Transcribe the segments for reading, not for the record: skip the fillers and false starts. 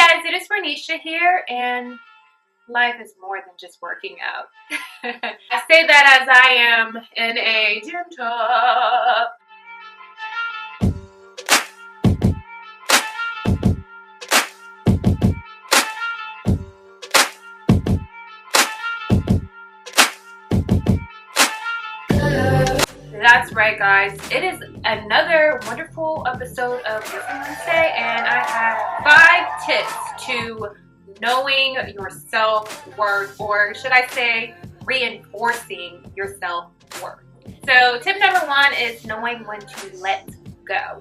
guys, it is Renisha here, and life is more than just working out. I say that as I am in a gym top. That's right, guys. It is another wonderful episode of Wisdom Wednesday, and I have 5 tips to knowing your self-worth, or should I say, reinforcing your self-worth. So tip number 1 is knowing when to let go.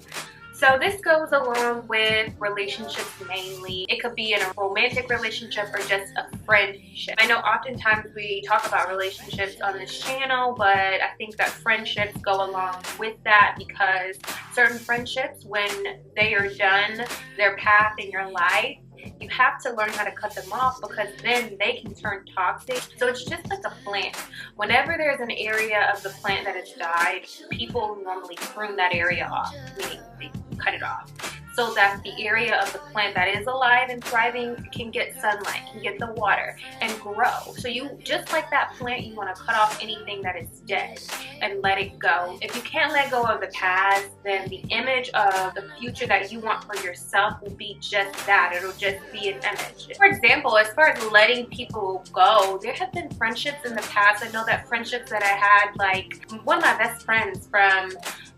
So this goes along with relationships mainly. It could be in a romantic relationship or just a friendship. I know oftentimes we talk about relationships on this channel, but I think that friendships go along with that, because certain friendships, when they are done their path in your life, you have to learn how to cut them off, because then they can turn toxic. So it's just like a plant. Whenever there's an area of the plant that has died, people normally prune that area off, meaning they cut it off, so that the area of the plant that is alive and thriving can get sunlight, can get the water, and grow. So you, just like that plant, you want to cut off anything that is dead and let it go. If you can't let go of the past, then the image of the future that you want for yourself will be just that. It'll just be an image. For example, as far as letting people go, there have been friendships in the past. I know that friendships that I had, like one of my best friends from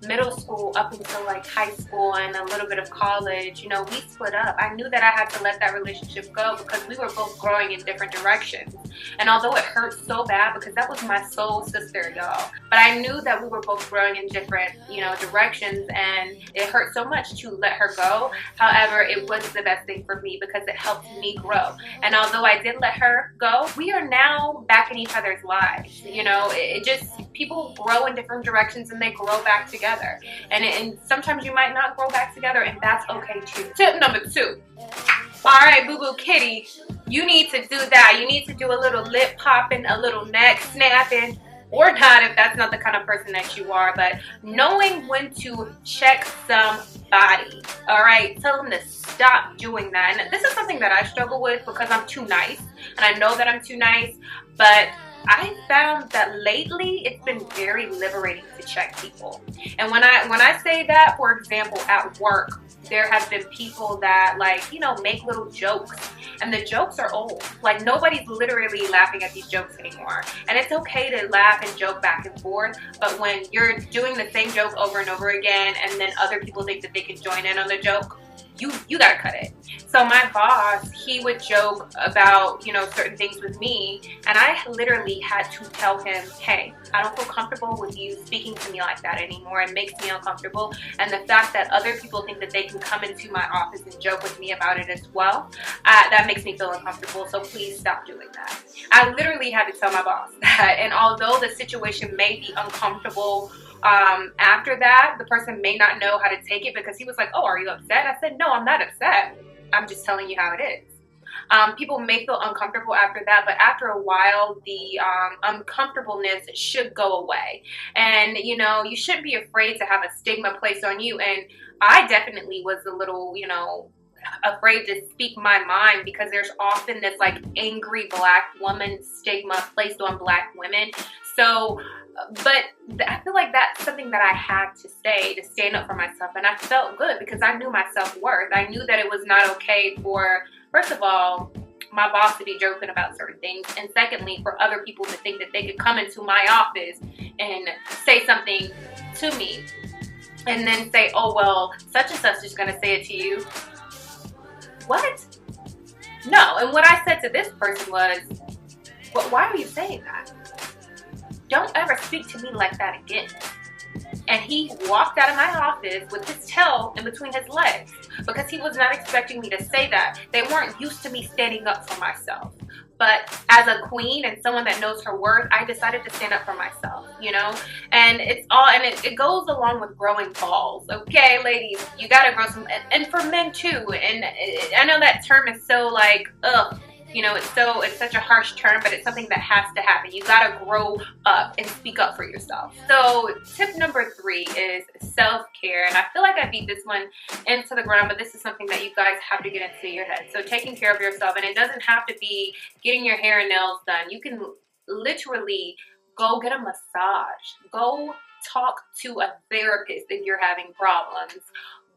middle school up until like high school and a little bit of college, you know, we split up. I knew that I had to let that relationship go because we were both growing in different directions. And although it hurt so bad, because that was my soul sister, y'all, but I knew that we were both growing in different, you know, directions, and it hurt so much to let her go. However, it was the best thing for me because it helped me grow. And although I did let her go, we are now back in each other's lives. You know, it just, people grow in different directions and they grow back together. And sometimes you might not grow back together, and that's okay too. Tip number 2. All right, boo-boo kitty, you need to do that. You need to do a little lip popping, a little neck snapping, or not if that's not the kind of person that you are, but knowing when to check somebody. All right, tell them to stop doing that. And this is something that I struggle with because I'm too nice, and I know that I'm too nice, but I found that lately it's been very liberating to check people. And when I say that, for example, at work, there have been people that, like, you know, make little jokes, and the jokes are old. Like, nobody's literally laughing at these jokes anymore. And it's okay to laugh and joke back and forth, but when you're doing the same joke over and over again, and then other people think that they can join in on the joke, you gotta cut it. So my boss, he would joke about, you know, certain things with me, and I literally had to tell him, hey, I don't feel comfortable with you speaking to me like that anymore. It makes me uncomfortable. And the fact that other people think that they can come into my office and joke with me about it as well, that makes me feel uncomfortable. So please stop doing that. I literally had to tell my boss that. And although the situation may be uncomfortable, after that, the person may not know how to take it, because he was like, oh, are you upset? I said, no, I'm not upset. I'm just telling you how it is. People may feel uncomfortable after that, but after a while, the uncomfortableness should go away. And, you know, you shouldn't be afraid to have a stigma placed on you. And I definitely was a little, you know, afraid to speak my mind, because there's often this like angry black woman stigma placed on black women. So, but I feel like that's something that I had to say, to stand up for myself. And I felt good because I knew my self-worth. I knew that it was not okay for, first of all, my boss to be joking about certain things, and secondly, for other people to think that they could come into my office and say something to me and then say, oh, well, such and such is going to say it to you. What? No. And what I said to this person was, well, why are you saying that? Don't ever speak to me like that again. And he walked out of my office with his tail in between his legs, because he was not expecting me to say that. They weren't used to me standing up for myself. But as a queen and someone that knows her worth, I decided to stand up for myself, you know? And it's all, and it goes along with growing balls. Okay, ladies, you gotta grow some, and for men too. And I know that term is so like, ugh, You know, it's such a harsh term, but it's something that has to happen. You gotta grow up and speak up for yourself. So tip number 3 is self-care. And I feel like I beat this one into the ground, but this is something that you guys have to get into your head. So taking care of yourself, and it doesn't have to be getting your hair and nails done. You can literally go get a massage. Go talk to a therapist if you're having problems.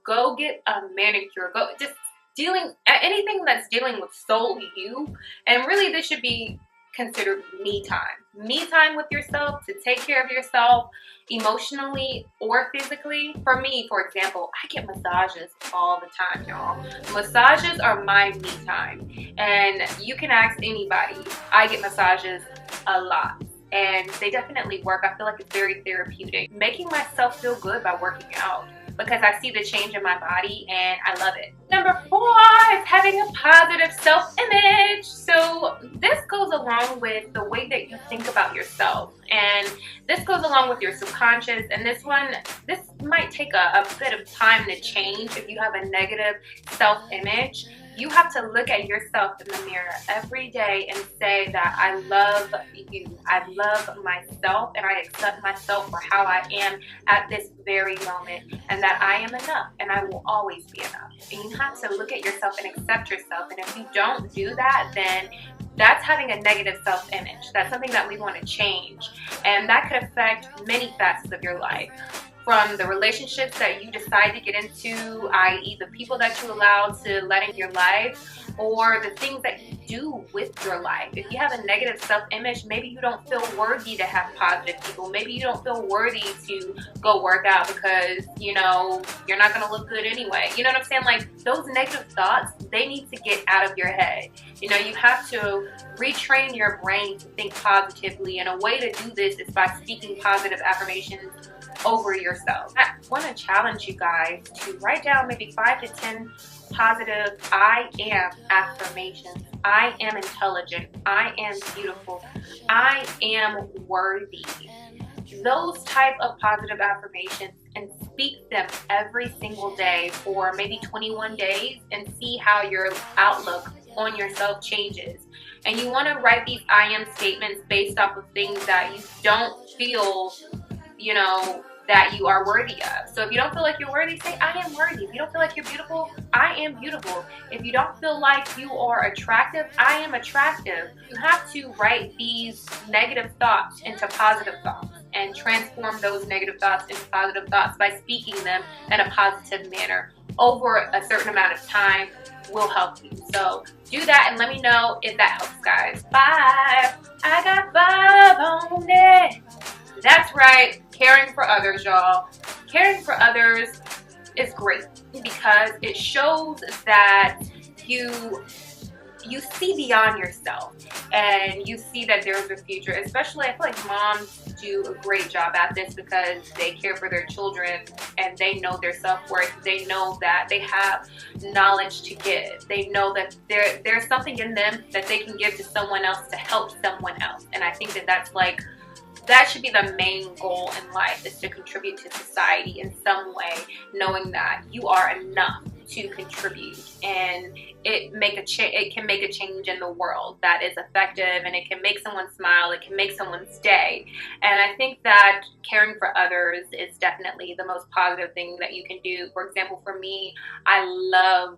Go get a manicure. Go just dealing anything that's dealing with solely you. And really, this should be considered me time. Me time with yourself, to take care of yourself emotionally or physically. For me, for example, I get massages all the time, y'all. Massages are my me time. And you can ask anybody. I get massages a lot. And they definitely work. I feel like it's very therapeutic. Making myself feel good by working out, because I see the change in my body and I love it. Number 4 is having a positive self-image. So this goes along with the way that you think about yourself. And this goes along with your subconscious. And this might take a bit of time to change if you have a negative self-image. You have to look at yourself in the mirror every day and say that I love you, I love myself, and I accept myself for how I am at this very moment, and that I am enough, and I will always be enough. And you have to look at yourself and accept yourself. And if you don't do that, then that's having a negative self-image. That's something that we want to change. And that could affect many facets of your life. From the relationships that you decide to get into, i.e. the people that you allow to let in your life, or the things that you do with your life. If you have a negative self-image, maybe you don't feel worthy to have positive people. Maybe you don't feel worthy to go work out because, you know, you're not gonna look good anyway. You know what I'm saying? Like, those negative thoughts, they need to get out of your head. You know, you have to retrain your brain to think positively, and a way to do this is by speaking positive affirmations over yourself. I want to challenge you guys to write down maybe 5 to 10 positive I am affirmations. I am intelligent. I am beautiful. I am worthy. Those type of positive affirmations, and speak them every single day for maybe 21 days and see how your outlook on yourself changes. And you want to write these I am statements based off of things that you don't feel, you know, that you are worthy of. So if you don't feel like you're worthy, say I am worthy. If you don't feel like you're beautiful, I am beautiful. If you don't feel like you are attractive, I am attractive. You have to write these negative thoughts into positive thoughts and transform those negative thoughts into positive thoughts by speaking them in a positive manner over a certain amount of time will help you. So do that and let me know if that helps, guys. 5. I got 5 on it. That's right, caring for others, y'all. Caring for others is great because it shows that you see beyond yourself and you see that there's a future. Especially, I feel like moms do a great job at this because they care for their children and they know their self-worth. They know that they have knowledge to give. They know that there's something in them that they can give to someone else to help someone else. And I think that that's like, that should be the main goal in life, is to contribute to society in some way, knowing that you are enough to contribute, and it can make a change in the world that is effective, and it can make someone smile, it can make someone's day. And I think that caring for others is definitely the most positive thing that you can do. For example, for me, I love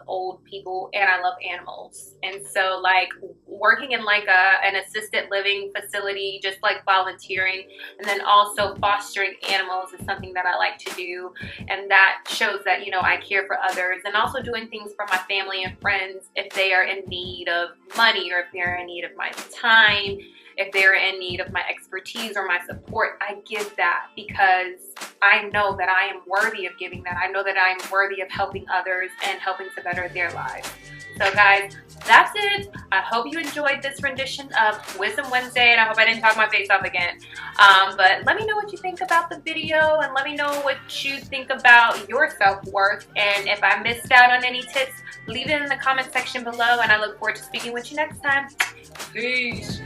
old people and I love animals. And so like working in like an assisted living facility, just like volunteering, and then also fostering animals is something that I like to do. And that shows that, you know, I care for others, and also doing things for my family and friends if they are in need of money, or if they're in need of my time, if they're in need of my expertise or my support. I give that because I know that I am worthy of giving that. I know that I am worthy of helping others and helping to better their lives. So guys, that's it. I hope you enjoyed this rendition of Wisdom Wednesday, and I hope I didn't talk my face off again. But let me know what you think about the video, and let me know what you think about your self-worth. And if I missed out on any tips, leave it in the comment section below, and I look forward to speaking with you next time. Peace.